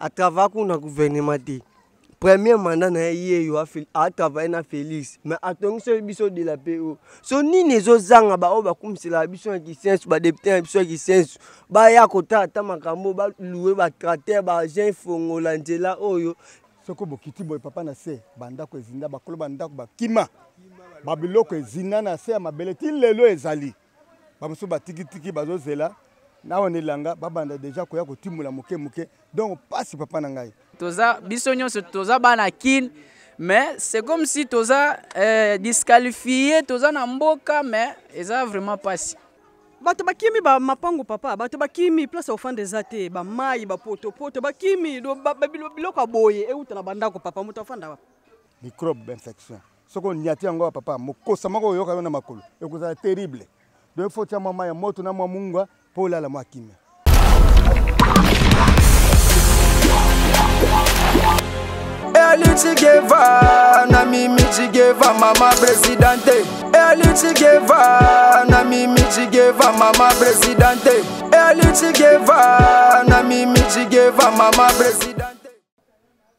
à travers le gouvernement. Premier mandat a travaillé na Félix, mais attends que biso de la PO. So ni nezo zanga ba o ba comme c'est la biso qui sensu ba député biso qui sensu ba ya kota ata makambo ba louer ba tracteur ba agent fongola nzela oyo. Soko bokiti boy papa na se banda ko ezinda bakolo banda ko bakima ba biloko ezinda na se mabele ti lelo ezali ba muso batiki bazo zela na on elanga ba banda déjà ko ya ko timula moke donc passe papa na ngai toza biso nyonso toza bana kin mais c'est comme si toza disqualifié toza na mboka mais eza vraiment passe bato bakimi ba mapango papa bato bakimi place ofande zate ba mai ba poto bakimi do biloko boye e uta na bandako papa muto afanda microbe infection soko nyati yango papa mokosa mako yoka na makolo ekoza terrible donc faut tia mama ya moto na mwa pour la makime. Eli Chigeva, na Mimi Chigeva, mama presidente. Eli Chigeva, na Mimi Chigeva, mama presidente. Eli Chigeva, na Mimi Chigeva, mama presidente.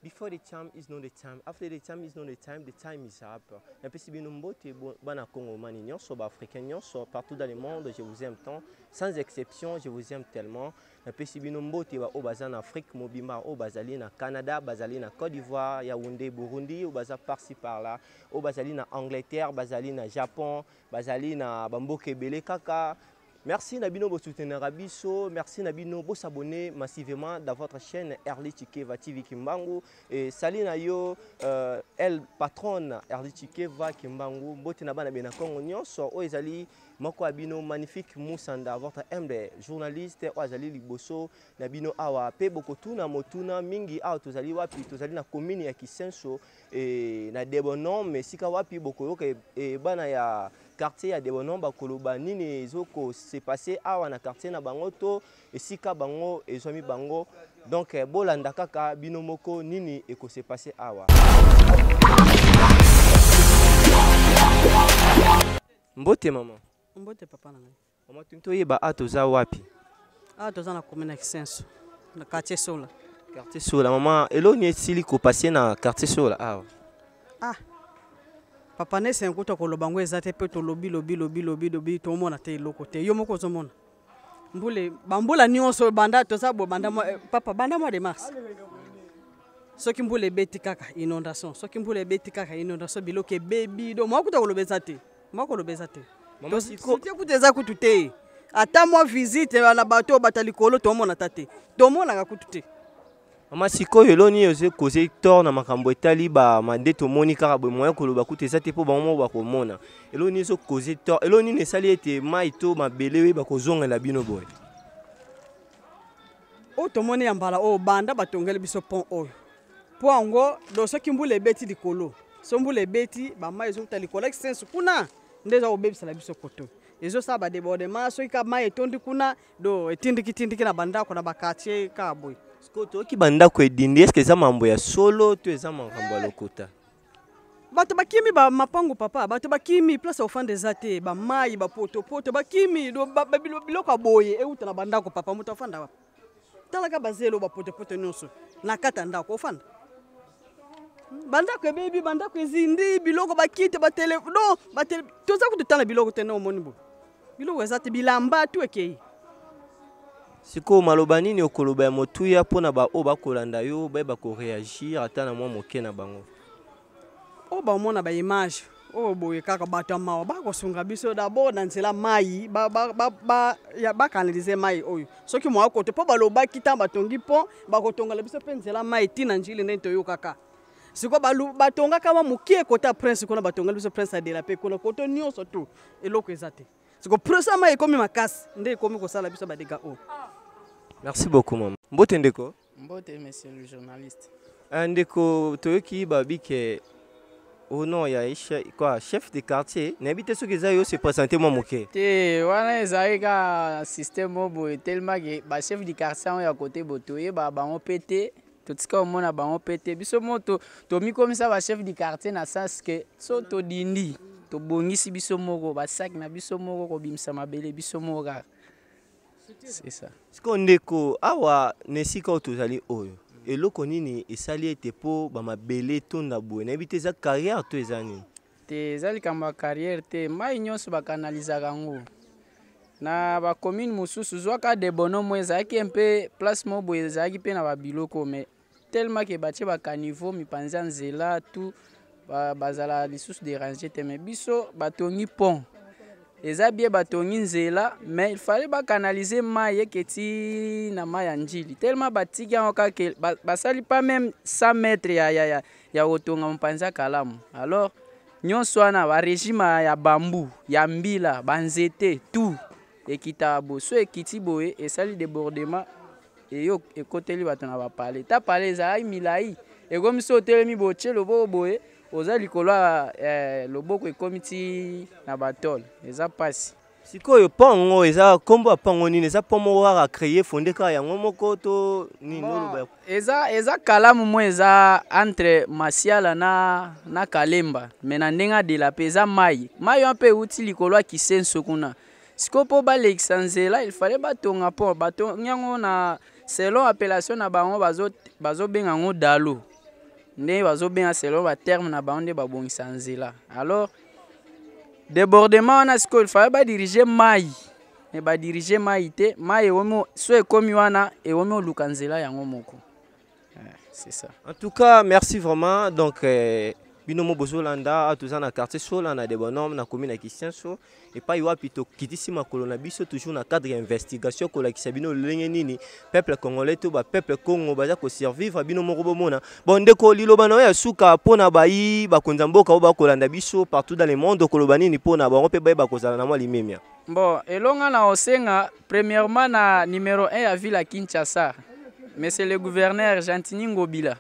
Before the time is not the time. After the time is not the time is up. Un peu si bien nombreux, bana Congo mani, nyonso ba africain, nyonso partout dans le monde, je vous aime tant, sans exception, je vous aime tellement. Un peu si bien nombreux, ba au baza en Afrique, mobima au bazali na Canada, bazali na Côte d'Ivoire, Yaoundé, Burundi, au baza par-ci par-là, au bazali na Angleterre, bazali na Japon, bazali na Bamboke Bele Kaka. Merci Nabino pour soutenir Abisso, merci Nabino pour s'abonner massivement dans votre chaîne Erli Chikeva TV Kimbangu et salut Nayo, elle patronne Erli Chikeva Kimbangu, bote naba na bena Kongo nyonso o ezali moko abino magnifique Moussanda votre humble journaliste o azali liboso Nabino awa pe bokotuna motuna mingi awa tozali wapi tozali na commune ya Kisenso et na debonon mais sika wapi bokoyoka e bana ya quartier ya debonon bakoloba nini ezoko c'est passé awa na quartier na bango to esika bango ezomi bango donc bolanda kaka bino moko nini eko se passé awa mbote mama mbote papa na ngai mama tunto yeba atoza wapi toza na commune ya Kisenso na quartier Sola mama eloni esili ko passer na quartier Sola awa papa ne se nkuta ko lobango ezate pe to lobi to mona te loko te yo moko zomona mbule bambula nyonso banda to sabo banda papa banda mois de mars soki mbule beti kaka inondation biloke baby do moko to lobeza te mama siko te kuteza kutute ata moi visite na bato batalikolo to mona tate to mona ka kutute mama siko eloni ose causer tort na makambo etali ba mandeto moni kaka boy moya koloba kuteza te po bango ba ko mona eloni so causer tort eloni ne sali ete mai to mabele ba ko zonga la bino boy o to moni ya mbala o banda batongele biso pont oyo po ango do soki mbule beti likolo so mbule beti ba mai zo tali kola sense kuna ndeza obebisa la biso koto ezo saba debordement so ika mai etondi kuna do etindiki na banda ko na bakatier ka boy Skoto ki banda ko edindi est-ce que ça mambo ya solo to eza makambo lokota bato bakimi ba mapango papa bato bakimi place ofande zate ba mai ba poto bakimi do biloko boye e uta na banda ko papa muto afanda wapi talaka bazelo ba poto nyonso na kata ndako ofanda banda ko baby banda ko ezindi biloko bakite ba telefono toza kututana biloko tena omoni bo biloko ezate bilamba tu ekei siko maloba nini okoloba ya motuya pona ba o bakolanda yo ba ko réagir ata na mwa moke na bango o ba mona ba image o boye kaka bato mawa ba ko sunga biso d'abord na nzela mai ba kanaliser mai oyo soki mwa ko to po baloba kitamba tongi pont ba ko tonga la biso pe nzela mai tina njili nento yo kaka siko batonga kama mukie kota prince kona batonga biso prince de la paix kona koto nyonso tu eloko ezate siko prince mai komi makasi nde komi ko sala biso ba dega o. Merci beaucoup maman. Mbote ndeko? Mbote monsieur le journaliste. Ndeko toyoki babi ke au nom ya quoi chef de quartier n'habite ce que ça yo se présenter moi moké. Te wana ezaika système mobo tellement que ba chef de quartier ya côté botoye ba bango pété totika omona bango pété biso moto to mi comme ça ba chef de quartier na sens que so to dindi to bongisi biso moko ba sac na biso moko ko bimsa mabele biso moko. C'est ça. Siko ndeko awa nesika otozali oyo. eloko nini esali ete po bamabele tonda boye nayebi te eza carrière to eza nini te eza likambo ya carrière te mai nyonso bakanalizaka yango na bacommune mosusu zwaka de bonomo ezalaki mpe place mo boye ezalaki mpe na babiloko mais tellement ke batie bakaniveau mipanzi ya nzela tout bazala lisusu déranger te mais biso batongi pont eza bien batongi nzela mais il fallait bakanaliser mai eketi na mai ya njili tellement batiki yango kaka basali pas même 100 mètres ya kotonga mopanzi ya kalamu alors nyonso wana barégime ya bambu ya mbila banzete tout ekita bo so ekiti boye esali débordement eyo ekoteli bato na bapale ta pale ezalaki milai ekomi so otelemi botie loboko boye oza likolo ya loboko ekomi ti na batole eza pasi sikoyo pongo eza kombo ya pongo nini eza po moko kaka créer fonde kaka yango moko to nini oloba eza kalamu mo eza entre masiala na kalemba me na ndenge adela mpe eza mai wana mpe euti likolo ya kisenso kuna sikoyo mpo balekisa nzela il fallait batonga mpo batongi yango na selon appellation na bango bazobenga yango dalo nde bazobenga selon baterme na bango nde babongisa nzela alors débordement wana sikoyo il fallait badirige mai me badirige mai te mai ewomi so ekomi wana ewomi oluka nzela yango moko c'est ça en tout cas merci vraiment donc binomo bozolanda toza na quartier sola na de bonhomme na commune ya Kisenso epai wapi tokitisi makolo na biso toujours na cadre ya investigation kolakisa bino lolenge nini peuple congolais to ba peuple congo baza kosurvivre bino moko bomona bon ndeko liloba na ya suka mpona bayi bakonza mboka oyo bakolanda biso partout dans le monde koloba nini mpona bango mpe bayi bakozala na mwa limemia bon elonga na osenga premièrement na numéro 1 ya ville ya Kinshasa monsieur le gouverneur Gentini Ngobila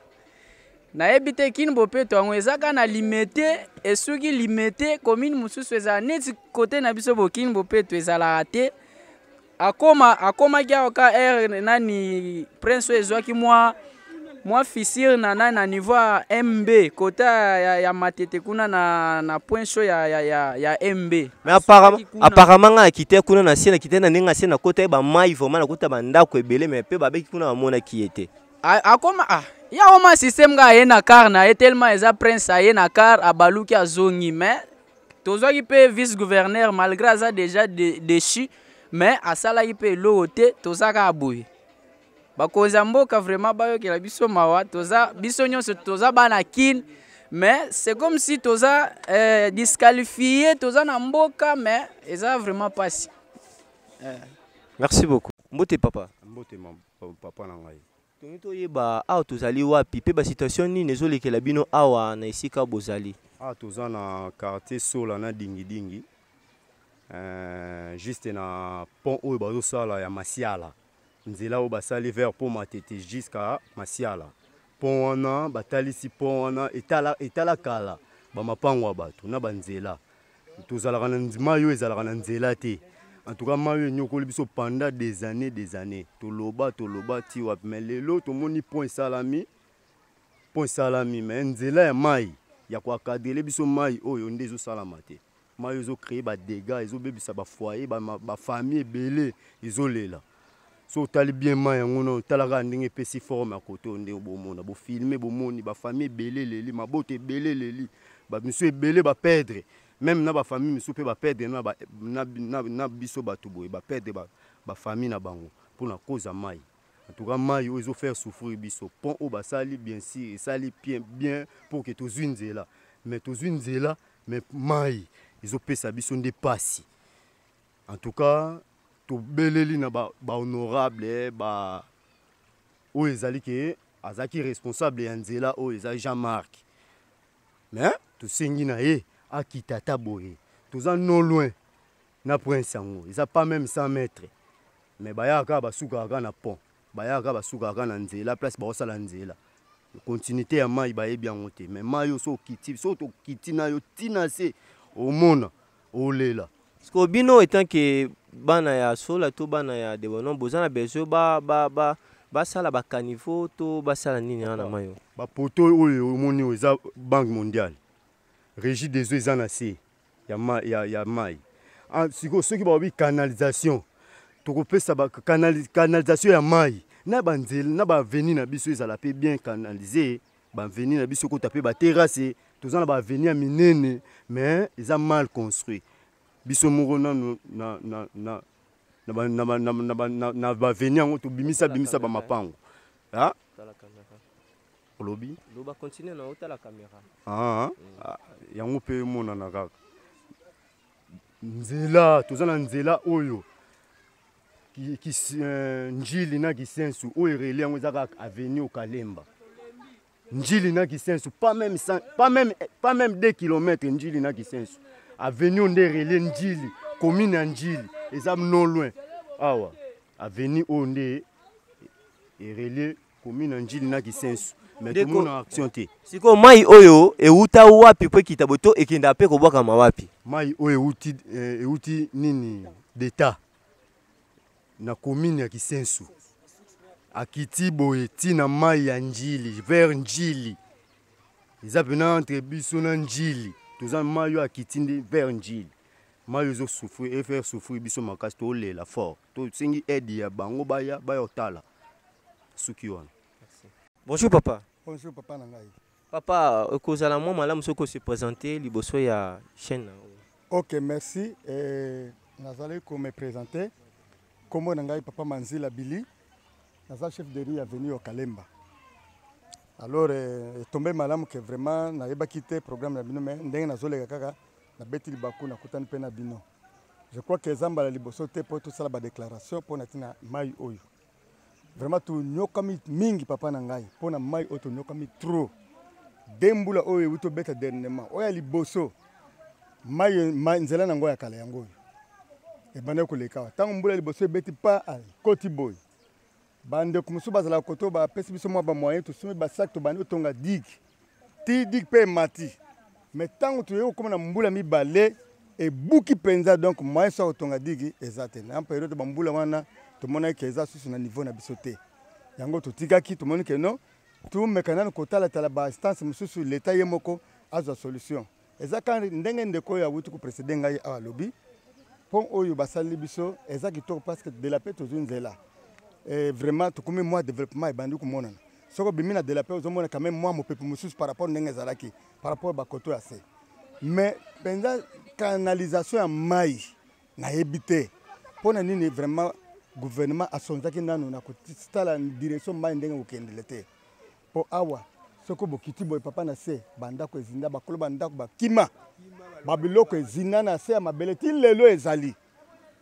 nayebi te kini bopeto yango ezaka na limité esuki limité commune mosusu ezala neti kote na biso bokini bopeto ezalaka te akomaki awa ka r nani prince oyo ezwaki mwa fissure na niveau ya mb kota ya matete kuna na point chaud ya mb mais apparemment nga akite kuna na sie nakite na ndenge asie na kota ye bamai vraiment na kota bandako ebele mais mpe babeki kuna bamonaki ye te akoma ya oma système ga ye na car na ye tellement eza prince aye na car abaluki azongi mais tozwaki mpe vice gouverneur malgré aza déjà déchu mais asalaki mpe eloko te tozaka aboye bakonza mboka vraiment bayokela biso mawa biso nyonso toza bana kine mais c'est comme si toza disqualifié toza na mboka mais eza vraiment pasi merci beaucoup mbote papa mbote papa na ngai tongi toyeba awa tozali wapi mpe basituation nini ezolekela bino awa na esika bozali awa toza na quartier sola na dingidingi juste na pont oyo bazosala ya masiala nzela oyo basali vers pont matete jusqu'à masiala pont wana batalisi pont wana etala kala bamapango ya bato na banzela tozalaka na mai oyo ezalaka na nzela te en tout cas mayo nyokoli biso pendant des années toloba ti wapi mais lelo tomoni point salami mais nzela ya mai ya koakadele biso mai oyo nde ezosalama te mai ezo créer ba dégâts ezobebisa ba foyer ba famille ebele ezolela so otali bien mai yango na otalaka ndenge epesi forme ya kote nde bomona bofilme bomoni ba famille ebele leli maboto ebele leli bamiso ebele baperdre même na ba famille miso pe baperdre na biso bato boye baperdre ba famille na bango mpona cause ya mai en tout cas mai oyo ezofaire souffrir biso pont oyo basali bien sûr esali bien pour que tozwi nzela mais mai ezopesa biso nde pasi en tout cas tobeleli na bahonorable oyo ezali ke azalaki responsable ya nzela oyo eza Jean-Marc mais tosengi na ye akita ata boye toza non loin na prince yango eza pas même 100 mètres mais bayaka basukaka na pont bayaka basukaka na nzela place baosala nzela continuité ya mai bayebi yango te mais mai oyo so tokiti na yo tina se omona olela siko bino etant ke bana ya sola to bana ya debonon boza na besoin basala bakaniveau to basala nini wana mai oyo bapoto oyo omoni oyo eza banque mondiale régie des eaux eza na se ya mai sikoyo soki baobi canalisation tokopesa canalisation ya mai na banzela na ba avenue na biso ezala pe bien canalisé, ba avenue na biso ko taper ba terrasse, tous na ba avenue ya minene mais eza mal construit. Biso moko na ba avenue yango to bimisa ba mapango. Ah lobby loba continue na ota la caméra yango pe mona na kaka nzela tozana nzela oyo ki njili na kisensu oyo relé yango ezaka avenue Kalemba njili na kisensu pas même 2 km njili na kisensu avenue nde relé njili commune ya njili eza non loin awa avenue onde relé commune ya njili na kisensu. Mais tout le monde a action te. Siko mai oyo euta wapi po kitaboto ekinda pe kobwaka mawapi. Mai oyo euti nini d'État na commune ya Kisensu. Akiti boye tina mai ya njili vers njili. Eza pena entre biso na njili. Toza mai yo akiti ndi vers njili. Mai yo zo souffrir et faire souffrir biso makasi to lela fort. To singi aide ya bango baya otala. Suki wana. Bonjour papa. Bonjour papa Nangai. Papa, kozala mo malamu soko se présenter liboso ya chaîne. OK, merci. Nazali ko me présenter. Comme Nangai papa Manzila Billy. Nazali chef de rue avenue Kalemba. Alors tombé malamu que vraiment na yeba quitter programme na bino mais ndenge nazoleka kaka na beti libaku na kutani pe na bino. Je crois que zamba la liboso te pour tout ça la déclaration pour natina mai oyo. Vraiment tu nyokami mingi papa Nangai pona mai oto nyokami trop dembula oyo wuto beta dernièrement oya liboso mai nzela nango ya kala yango e bande ko lekawa tango mbula liboso beti pa koti boy bande kumusu bazala koto ba pesi biso mwa ba moyen to sumi ba sac to bande tonga dig pe mati mais tango tu yo comme na mbula mi balé et buki penza donc moyen so tonga dig exacte na période ba mbula wana tout le monde est sur un niveau na bisoté yango to tikaki tout le monde que non tout mécanisme kota la talaba instance monsieur sur l'état yemoko a sa solution ezaka ndenge ndeko ya wutu ko précéder ngai a lobby pont oyo basali biso ezaki to parce que de la paix toujours nzela et vraiment tout comme moi développement et bandu ko monana soko bimina de la paix ozomona quand même moi mo peuple monsieur par rapport ndenge zalaki par rapport ba koto assez mais penza canalisation ya mai na ebité pona nini vraiment gouvernement a sonzaki nanu na kotala direction mai ndenge ukendelete po awa soko bokiti boy papa na se banda ko ezinda bakolo banda ko bakima babiloko ezina na se ya mabele ti lelo ezali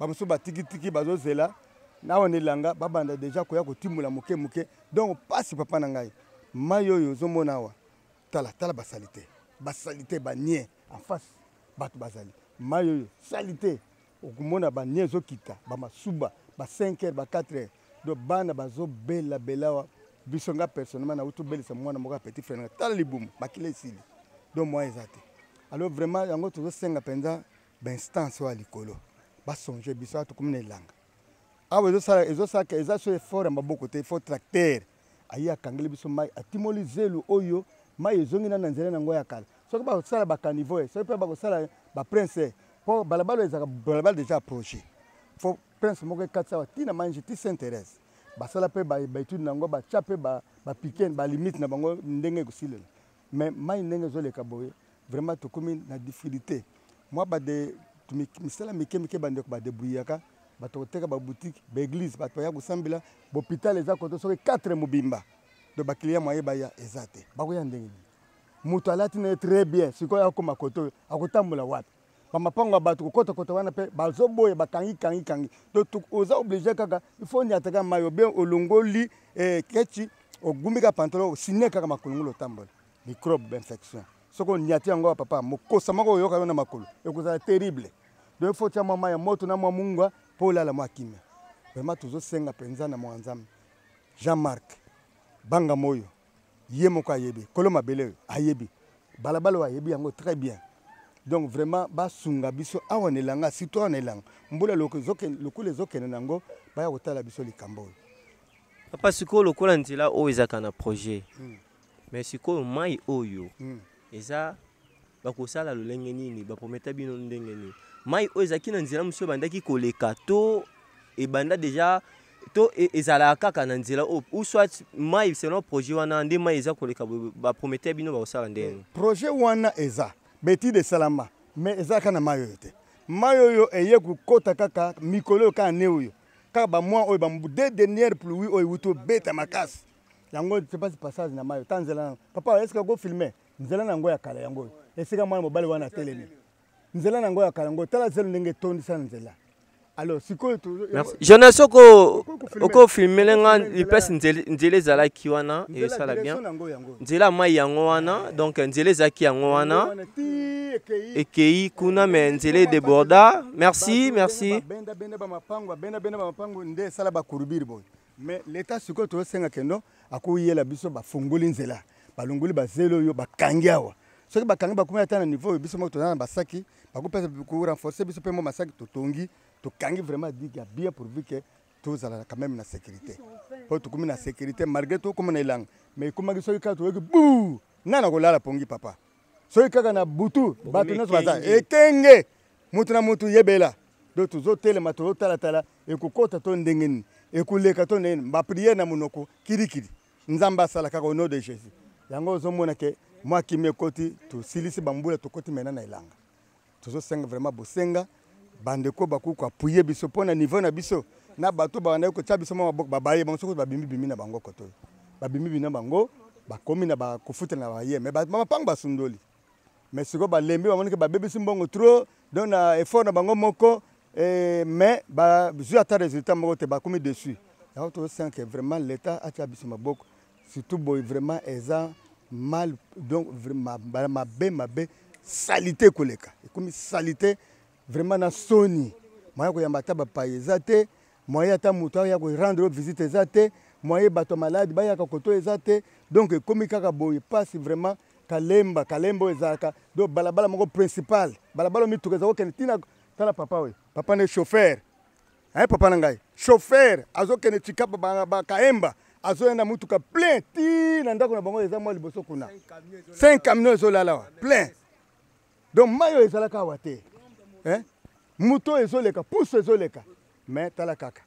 bamuso batiki bazozela na onelanga babanda déjà koya kotimula muke donc pasi papa na ngai mai oyo zomona awa tala basalite banie en face batu bazali mai oyo salite okumona banie zokita bamasuba ba 5h ba 4h do bana bazo bela bisonga personnellement na utu belisa mwana moka petit frère tala libumu bakile sili do moi ezate alors vraiment yango tozo senga penza ba instance wa likolo ba songer biso to comme nelanga awo ezo sala eza so effort ya maboko te effort tracteur aya kangeli biso mai atimoli zelu oyo mai ezongi na nzela nango ya kala soki ba sala ba caniveau soki pe ba sala ba prince pour balabalo ezaka balabalo déjà approché faut prince moko 400 tina manje ti s'intéresse basala pe ba étude nango ba chape ba piquer ba limite na bango ndenge kusilela mais mai ndenge zoleka boye vraiment to komi na difficulté moi ba de misala mike bande ko ba débrouillaka ba to teka ba boutique ba église ba to ya kusambila ba hôpital eza ko to soki 4 mobimba do ba client moye ba ya ezate ba ko ya ndenge mutu alati na très bien siko ya ko makoto akotambula wapi bamapango bato kota wana pe bazoboye bakangi donc oza obligé kaka il faut ni ataka mayo bien olongoli kechi ogumika pantalon siné kaka makulungulo tambola microbe infection soko nyati yango papa mokosa mako yoka na makolo ekoza terrible donc il faut tia mama ya moto na mwa mungwa po la mwa kimia vraiment tuzo senga penza na mwanzam Jean-Marc banga moyo yemoko ayebi koloma bele ayebi balabalo ayebi yango très bien. Donc vraiment basunga biso awanelanga sito anelanga mbula lokule zokene nango baya kotala biso likambo. Papa siko lokola ntila o ezaka na projet. Mais siko mai oyo eza bakosala lolenge nini baprometa bino ndenge nini. Mai o ezaki na nzela muso bandaki koleka to e banda déjà to ezala kaka na nzela ou soit mai selon projet wana nde mai eza koleka ba prometteur bino ba osala ndeni projet wana eza beti de salama mais eza kana mayo yote mayo yo eye kukota kaka mikolo ka ne oyo kaka ba moi oyo ba deux dernières pluies oyo wuto beta makasi yango c'est pas passage na mayo tanzela papa est-ce que go filmer nzela nango ya kala yango esika mwana mobali wana telemi nzela nango ya kala yango tala zelo ndenge tondi sana nzela. Alors, si quoi tu... Jonas oko filmer nga lipes nzela ezala kiwana et ça la bien. Nzela mai yango wana donc nzela ezaki yango wana. Ekei kuna mais nzela déborda. Merci. Benda ba mapango nde sala ba kurubiri boy. Mais l'état siko to senga kendo akuyela biso ba funguli nzela. Balunguli ba zelo yo ba kangiawa. Soki ba kangi ba kuma atana niveau biso mo to na ba saki, ba ko pesa ko renforcer biso pe mo masaki to tongi. To kangi vraiment dit qu'il y a bien pourvu que tous allons quand même la sécurité. Pour tout comme la sécurité malgré tout comme on est lang. Mais comme ils sont quand tu veux bouh nana ko la pongi papa. So ikaka na butu batu na swaza e kenge mutu na mutu yebela. Do tu zo tele mato tala e ko kota to ndengeni e ko leka to nen ba prier na munoko kirikiri. Nzamba sala kaka au nom de Jésus. Yango zo mona ke moi qui me koti to silisi bambula to koti mena na ilanga. Tu zo senga vraiment bosenga. Bandeko baku ko appuyer biso pona niveau na biso na bato ba na ko tsa biso ma babaye bango soko babimi na bango koto babimi na bango bakomi na ba kofuta na ba ye mais ba mapang basundoli mais siko ba lembi ba monike ba bebisi mbongo trop donc na effort na bango moko mais ba ju ata résultat moko te ba komi dessus ya to sent que vraiment l'état a tsa biso maboko surtout boy vraiment eza mal donc vraiment ma be salité koleka komi salité vraiment na soni moyen ko yambata ba paisate moyen ta muto ya ko rendre visite ezate moyen bato malade ba ya ka koto ezate donc comme kaka boy passe vraiment kalembo ezaka do balabala moko principal balabala mi tukeza ko kenetina tala papa we papa ne chauffeur papa na ngai chauffeur azo kene tikapa ba kaemba azo na mutuka plein ti na ndako na bango eza mo liboso kuna 5 camions zo lala plein donc mayo ezala ka wate Mouto ezoleka, pousse ezoleka, mais tala kaka.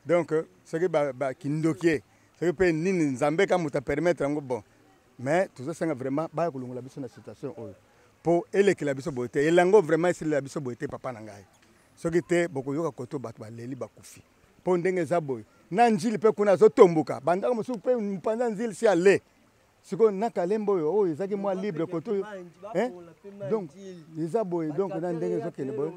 Donc, ce qui ba kindokie, ce qui peut nini nzambe ka muta permettre ngo bon. Mais tout ça vraiment ba ko longola biso na situation oyo. Pour eleki la biso bote, elango vraiment esi la biso bote papa na ngai. Ce qui te boko yoka koto bato ba leli ba kufi. Po ndenge za boy. Na njili pe kuna zo tombuka. Banda ko musu pe mpanda njili si ale. Siko nakalembo yo o ezaki moi libre koto donc les aboy donc na ndenge zokene boy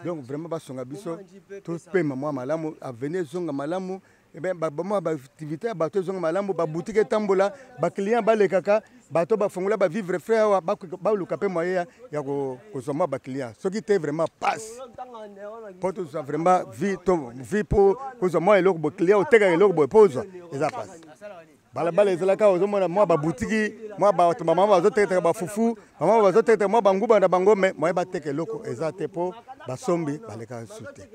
donc vraiment basonga biso to pema moi malamu avenir zonga malamu e ben ba moi ba activité ba to zonga malamu ba boutique tambola ba client ba lekaka ba to ba fongola ba vivre frère ba luka pe moyen ya ko zoma ba client ce qui était vraiment passe pour tout ça vraiment vie pour ko zoma eloko bo client o teka eloko bo pose eza passe balabala ezalaka ozomona mwa ba boutique mwa ba mama bazoteka ba fufu mama bazoteka mwa banguba na bangome mwa bateke loko ezate po basombi baleka sute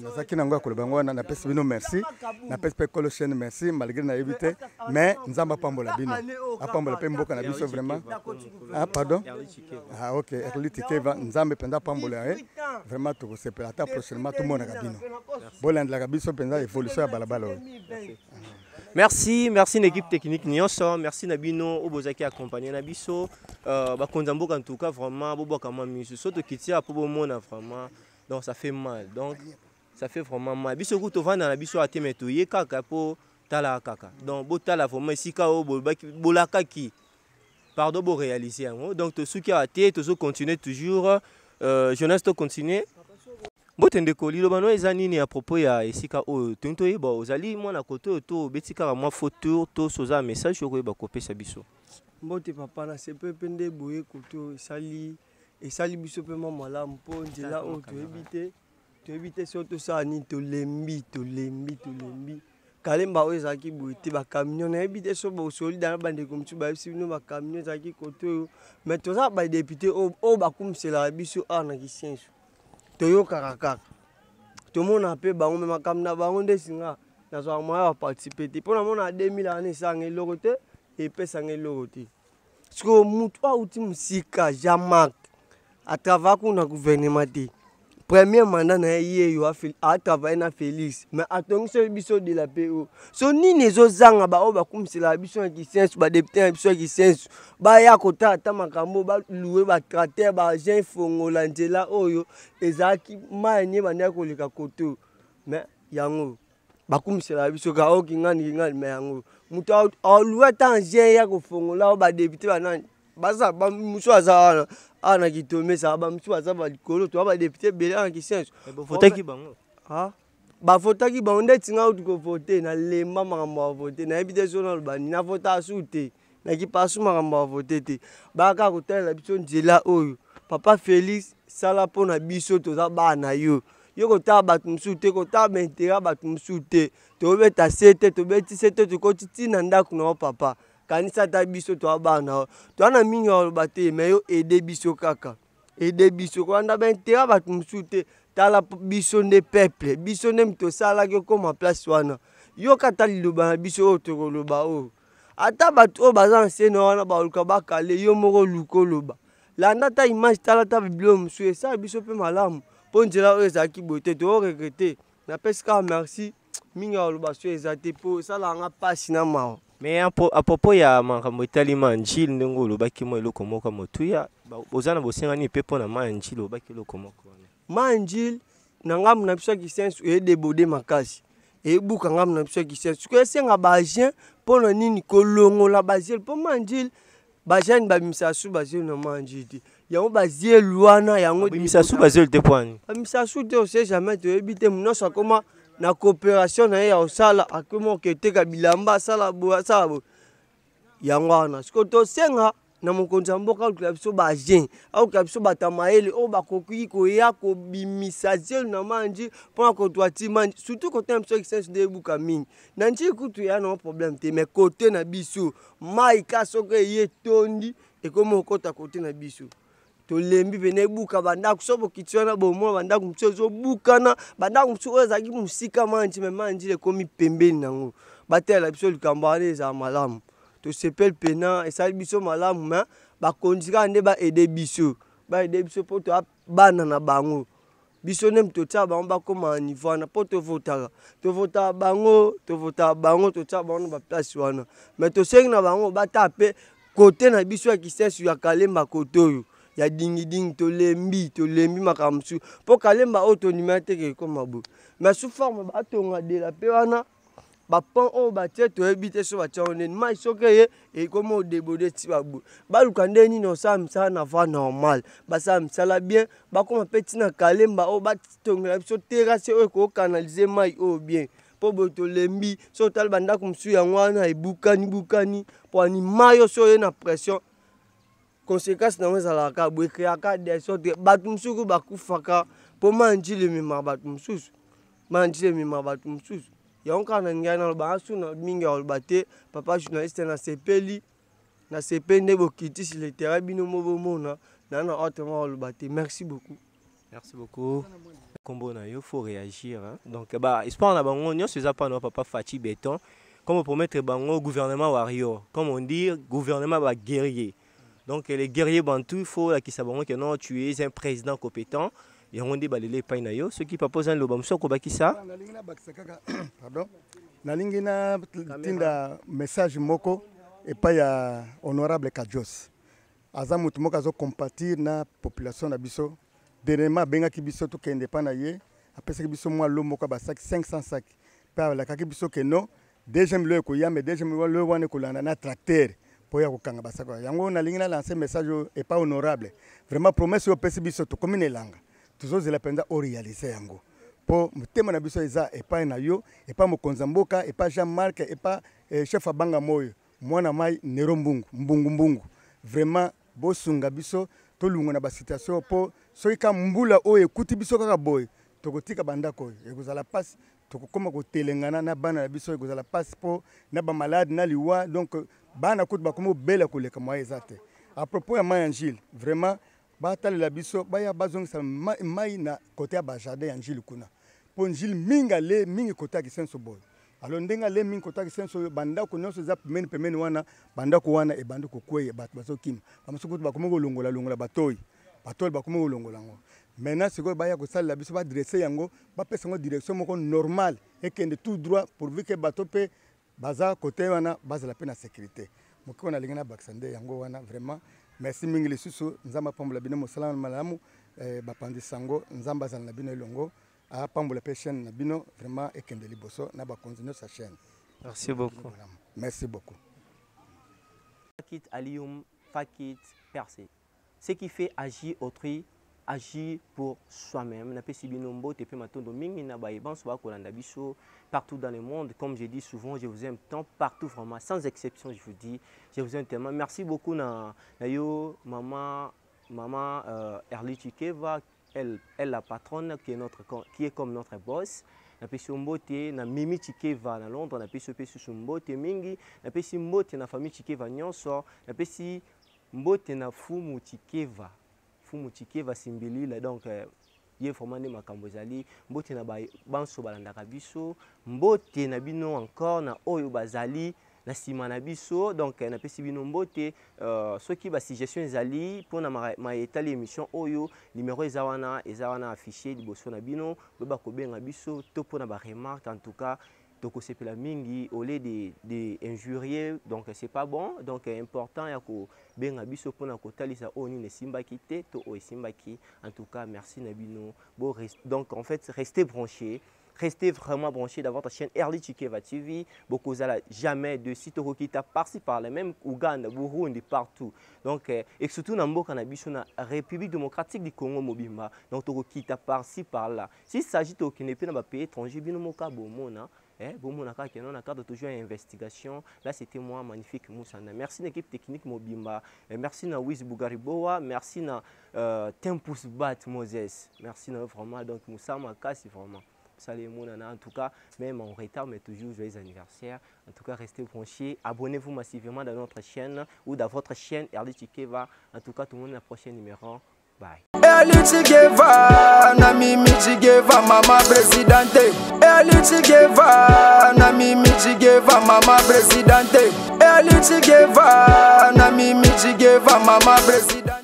nazaki nango ya koloba ngo na pesi bino merci na pesi pe kolo chaîne merci malgré na éviter mais nzamba pambola bino apambola pe mboka na biso vraiment pardon OK Erlitike va nzambe penda pambola vraiment to sepela ta prochainement tout monde na bino bolanda la biso penda évolution ya balabala. Merci l'équipe technique Nyonso, merci Nabino Obozaki accompagné Nabiso Bakonzambo en tout cas vraiment bobo kama miso soto kitia pour mona vraiment donc ça fait mal donc ça fait vraiment mal biso ko to vanda na biso atemeto ye kaka po tala kaka donc botala vraiment ici ka bolaka ki pardon bo réaliser donc to suki a té to continuer toujours Jonas to continuer. Botende kolilo bano ezanini à propos ya esika o tonto yeba ozali mwana koto to betika mwa photo to soza message ko yeba kopesa biso mbote papa na sepe pende boye koto esali biso pe mama malamu po nzela o to ebite soto sa ni to lembi kalemba o ezaki boye te ba camion na ebite so ba solide na bande comme tu ba bino ba camion ezaki koto mais to za ba député o ba kumsela biso na kisienso toyo kaka tomona pe bango me makamna bango ndesinga na zo moya participer te pona mona 2000 ane sange lokote et pe sange lokote siko mutu auti musika jamak atava kuna gouvernement te premier mandat na ye yo a travaillé na Félix mais atongisi biso de la PO so nini ezozanga bao bakumisela biso na kisensu badepute na biso ya kisensu baya kotala ata makambo baluwe batrater baagent fongola nzela oyo ezalaki mai nie bandaki koleka koto mais yango bakumisela biso ka okingani mais yango moto aluwe ata agent ya kofongola badepute banani baza muso aza ana kitomesa ba muso aza ba likolo to ba député belé en kisenso votaki bango ba votaki bango ndeti nga utu ko voter na lemba makambo voter na ebite zona bani na vota sute na ki pasu makambo voter te ba ka kotela biso nzela oyo papa Félix sala pona biso to za bana yo kota batu msute kota mentera batu msute to beta sete to beti sete to kotiti na ndaku na papa kanisa ta biso to abana to ana mingi olobate mais yo aider biso kaka aider biso ko anda ben tera batu msute tala biso ne peuple biso ne mto sala ke koma place wana yo kata liloba biso o to koloba o ata batu o bazan seno wana ba oluka bakale yo moko luko loba landa ta image tala ta biblo msu ça biso pe malamu ponjela o ezaki bote to regretter na peska merci mingi oloba so ezate po sala nga passe na mao. Mais à propos ya makambo etali manjili ndenge olobaki mo eloko moko motuya bozana bosengani pe pona manjili olobaki eloko moko manjili na ngamu na biso kisensu edebode makasi ebuka ngamu na biso kisensu ko esenga bagien pona nini kolongola bagien po manjili bagien babimisa su bagien na manjili yango bagien luana yango babimisa su bagien te poani babimisa su te ose jamais to ebite munosa koma na coopération na ya osala akomo keteka bilamba sala bo sala bo yango wana siko to senga na mokonzi mboka lukula biso ba agent au ka biso batamaele o bakoki ko ya ko bimisa zel na manji pour ko toati manji surtout côté biso kisensu de buka mingi na nji kutu ya no problème te mais côté na biso mai kasoko ye tondi e komo kota côté na biso to lembi bene buka banda kusobo kitiona bomo banda kumchezo bukana banda kumcho ezaki musika manji me manji le komi pembeni nango batela biso likambane za malamu to sepel pena esali biso malamu ma bakondika nde ba aider biso poto bana na bango biso nem to tsa bango bakoma niveau na poto vota bango to tsa bango ba place wana mais to sengi na bango batape côté na biso ya kisensu ya kalemba kotoyo ya dingi to lembi makamsu po kalemba auto nimate ke koma bo mais sous forme ba tonga de la pe wana ba pon o ba teto ebite so ba tsaone mai soke e komo debode ti ba bo ba lukande ni no sam sa na va normal ba sam sala bien ba koma petit na kalemba o ba tonga so terrasse o ko canaliser mai o bien po boto lembi so tal banda kumsu ya ngwana e bukani po ani mayo so ye na pression conséquence na wezala ka bo créaka des sortes batu msuku bakufaka po manjile mema batu msusu yanka na ngana ba suna mingi olbate papa journaliste na sepeli na sepende bokiti sur le terrain bino mobomona na autrement olbate merci beaucoup combo na yo faut réagir hein? Donc bah espoir na bango nyonso eza pa na papa Fachi Béton comme promettre bango gouvernement warrior comme on dit gouvernement ba guerrier. Donc les guerriers bantous, il faut qu'ils savent que non, tu es un président compétent. Et on dit balele painayo. Ceux qui proposent un lobam so kobaki ça. Pardon. Nalingina tinda message moko et pas ya honorable Kajos. Azamu tumoka zo compatir na population na biso. Dernièrement benga ki biso to kende pa na ye. Après ça ki biso moi lo moko ba sac 500 sacs. Pa la ka ki biso ke non. Deuxième le ko ya mais deuxième le wane ko lana na tracteur. Pour y kanga basako yango na lingi na lancer message et pas honorable vraiment promesse au PCB to commune langa toujours la penda o réaliser yango pour mutema na biso eza et pas na yo et pas mokonza mboka et pas Jean-Marc et pas chef abanga moyo mwana mai nero mbungu vraiment bosunga biso to lungo na ba situation po soika mbula o ekuti biso kaka boy to kotika bandako ekozala passe tokokoma kotelengana na bana na biso ekozala passe po na ba malade na liwa donc bana kout bakomo bela koleka moya ezate à propos ya mai Angile vraiment batalela biso baya bazongisa mai na côté ya ba jardin Angile kuna po Angile mingi côté ya kisenso boy alors ndenga le mingi côté ya kisenso bandako nyonso za pemeni wana bandako wana e bandako kweye bato bazokima bamusukutu bakomo kolongola batoi bakomo kolongola ngo maintenant c'est quoi baya ko sala biso ba dresser yango ba pesa ngo direction moko normal et que de tout droit pourvu que bato pe baza côté wana bazala pe na sécurité moko na lingana baksande yango wana vraiment merci mingi lisusu nzamba pambola bino mosala malamu ba pandi sango nzamba za na bino elongo a pambola pe chaîne na bino vraiment et kendeli boso na ba continuer sa chaîne. Merci beaucoup. Merci beaucoup. Fakit alium fakit percé. Ce qui fait agir autrui, agir pour soi-même. Partout dans le monde, comme je dis souvent, je vous aime tant, partout vraiment, sans exception, je vous dis, je vous aime tellement. Merci beaucoup, Nayo, maman Erli Chikeva, elle la patronne qui est comme notre boss. Na pesi mbote na Mimi Chikeva na Londres, na pesi mbote mingi, na pesi mbote na famille Chikeva nyonso, na pesi mbote na Fumu Chikeva simbilila donc ye vraiment ne makambo zali mbote na banso balandaka biso, mbote na bino encore na oyo bazali na sima na biso donc na pesi bino mbote soki ba suggestion ezali pona ma etali émission oyo numéro ezawana affiché liboso na bino ba ko benga biso to pona ba remarque en tout cas toko sepela mingi au lieu de injurier donc c'est pas bon donc important ya ko benga biso pona ko talisa oni ne simbaki te to o simbaki en tout cas merci na bino bon donc en fait restez branchés. Restez vraiment branchés dans votre chaîne Erli Chikeva TV. Beaucoup n'allez jamais de site qui t'a par-ci par-là, même Ouganda, Burundi, partout. Donc, et surtout dans la République démocratique du Congo Mobimba, donc qui t'a par-ci par-là. S'il s'agit de un pays étranger, bien au cas Bomona. On a toujours une investigation. Là, c'était moi, magnifique Moussana. Merci l'équipe technique Mobimba. Merci na Wiz Bougariboa. Merci na Tempus Bat Moses. Merci na vraiment. Donc, Moussa Makasi, vraiment. Salut Mounana, en tout cas, même en retard, mais toujours joyeux anniversaire. En tout cas, restez branchés. Abonnez-vous massivement dans notre chaîne ou dans votre chaîne Erli Chikeva. En tout cas, tout le monde à la prochaine numéro. Bye. Erli Chikeva, na Mimi Chikeva, maman présidente. Erli Chikeva, na Mimi Chikeva, maman présidente. Erli Chikeva, na Mimi Chikeva, maman présidente.